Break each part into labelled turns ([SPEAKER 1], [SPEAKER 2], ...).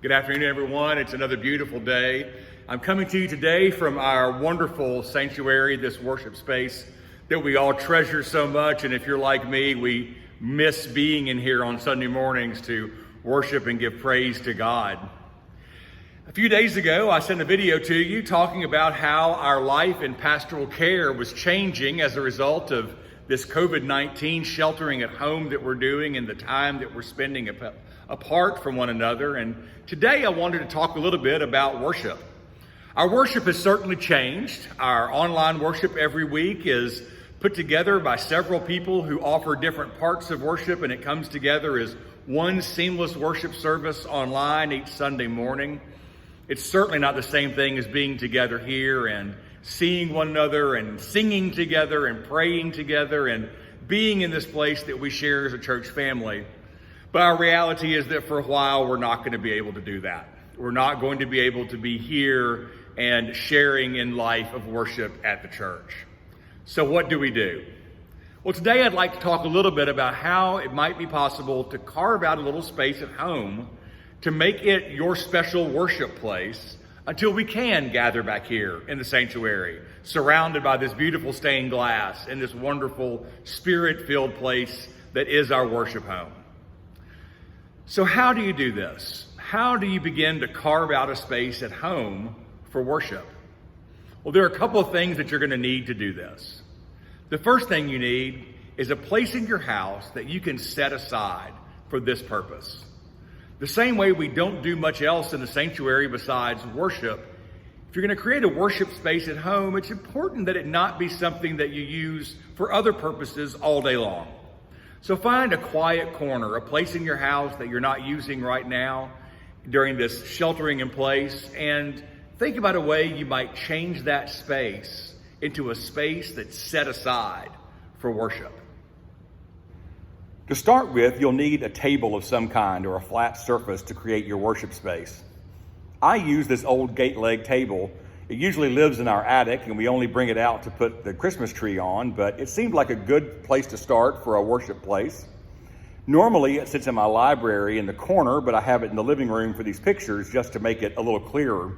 [SPEAKER 1] Good afternoon, everyone. It's another beautiful day. I'm coming to you today from our wonderful sanctuary, this worship space that we all treasure so much. And if you're like me, we miss being in here on Sunday mornings to worship and give praise to God. A few days ago, I sent a video to you talking about how our life in pastoral care was changing as a result of this COVID-19 sheltering at home that we're doing and the time that we're spending apart from one another. And today I wanted to talk a little bit about worship. Our worship has certainly changed. Our online worship every week is put together by several people who offer different parts of worship, and it comes together as one seamless worship service online each Sunday morning. It's certainly not the same thing as being together here and seeing one another and singing together and praying together and being in this place that we share as a church family. But our reality is that for a while, we're not going to be able to do that. We're not going to be able to be here and sharing in life of worship at the church. So what do we do? Well, today I'd like to talk a little bit about how it might be possible to carve out a little space at home to make it your special worship place until we can gather back here in the sanctuary, surrounded by this beautiful stained glass and this wonderful spirit-filled place that is our worship home. So how do you do this? How do you begin to carve out a space at home for worship? Well, there are a couple of things that you're going to need to do this. The first thing you need is a place in your house that you can set aside for this purpose. The same way we don't do much else in the sanctuary besides worship, if you're going to create a worship space at home, it's important that it not be something that you use for other purposes all day long. So find a quiet corner, a place in your house that you're not using right now during this sheltering in place, and think about a way you might change that space into a space that's set aside for worship. To start with, you'll need a table of some kind or a flat surface to create your worship space. I use this old gate leg table. It usually lives in our attic and we only bring it out to put the Christmas tree on, but it seemed like a good place to start for a worship place. Normally it sits in my library in the corner, but I have it in the living room for these pictures just to make it a little clearer.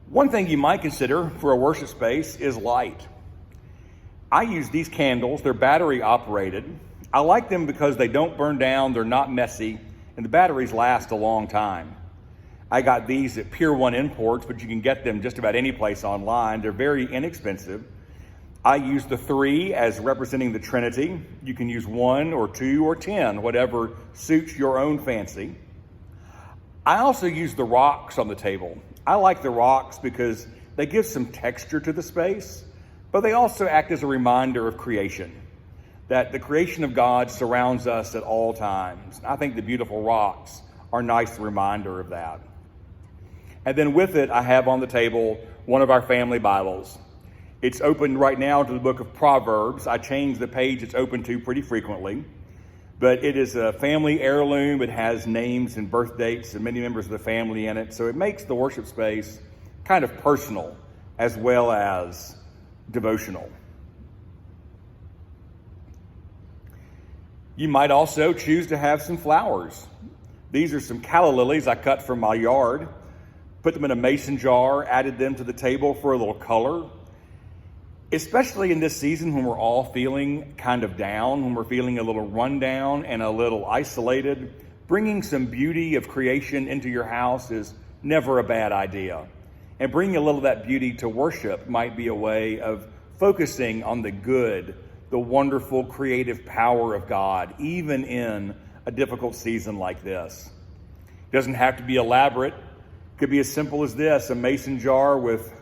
[SPEAKER 1] One thing you might consider for a worship space is light. I use these candles. They're battery operated. I like them because they don't burn down, they're not messy, and the batteries last a long time. I got these at Pier 1 Imports, but you can get them just about any place online. They're very inexpensive. I use the 3 as representing the Trinity. You can use 1 or 2 or 10, whatever suits your own fancy. I also use the rocks on the table. I like the rocks because they give some texture to the space, but they also act as a reminder of creation, that the creation of God surrounds us at all times. I think the beautiful rocks are a nice reminder of that. And then with it, I have on the table one of our family Bibles. It's open right now to the Book of Proverbs. I change the page it's open to pretty frequently, but it is a family heirloom. It has names and birth dates and many members of the family in it, so it makes the worship space kind of personal as well as devotional. You might also choose to have some flowers. These are some calla lilies I cut from my yard, put them in a mason jar, added them to the table for a little color. Especially in this season when we're all feeling kind of down, when we're feeling a little run down and a little isolated, bringing some beauty of creation into your house is never a bad idea. And bringing a little of that beauty to worship might be a way of focusing on the good, the wonderful creative power of God, even in a difficult season like this. It doesn't have to be elaborate. It could be as simple as this, a mason jar with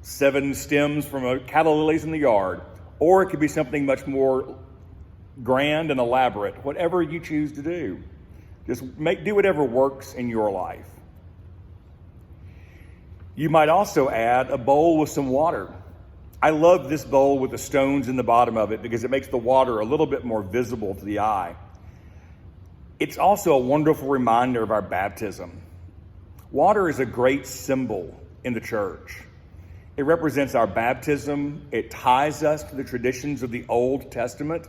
[SPEAKER 1] 7 stems from a calla lilies in the yard. Or it could be something much more grand and elaborate, whatever you choose to do. Just do whatever works in your life. You might also add a bowl with some water. I love this bowl with the stones in the bottom of it because it makes the water a little bit more visible to the eye. It's also a wonderful reminder of our baptism. Water is a great symbol in the church. It represents our baptism. It ties us to the traditions of the Old Testament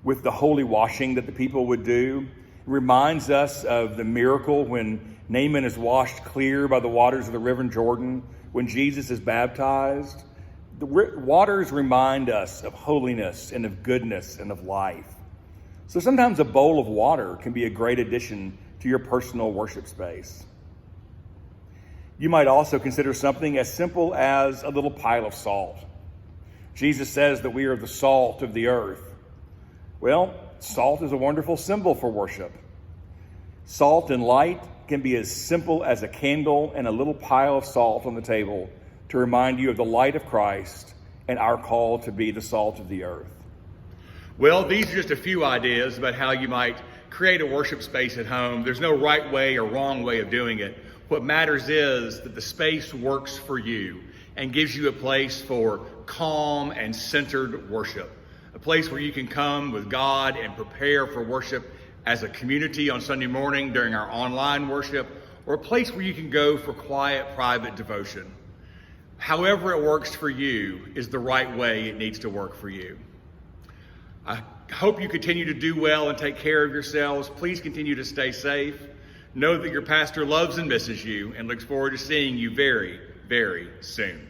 [SPEAKER 1] with the holy washing that the people would do. reminds us of the miracle when Naaman is washed clear by the waters of the river Jordan, when Jesus is baptized. The waters remind us of holiness and of goodness and of life. So sometimes a bowl of water can be a great addition to your personal worship space. You might also consider something as simple as a little pile of salt. Jesus says that we are the salt of the earth. Well, salt is a wonderful symbol for worship. Salt and light can be as simple as a candle and a little pile of salt on the table to remind you of the light of Christ and our call to be the salt of the earth. Well, these are just a few ideas about how you might create a worship space at home. There's no right way or wrong way of doing it. What matters is that the space works for you and gives you a place for calm and centered worship, a place where you can come with God and prepare for worship as a community on Sunday morning during our online worship, or a place where you can go for quiet, private devotion. However it works for you is the right way it needs to work for you. I hope you continue to do well and take care of yourselves. Please continue to stay safe. Know that your pastor loves and misses you and looks forward to seeing you very, very soon.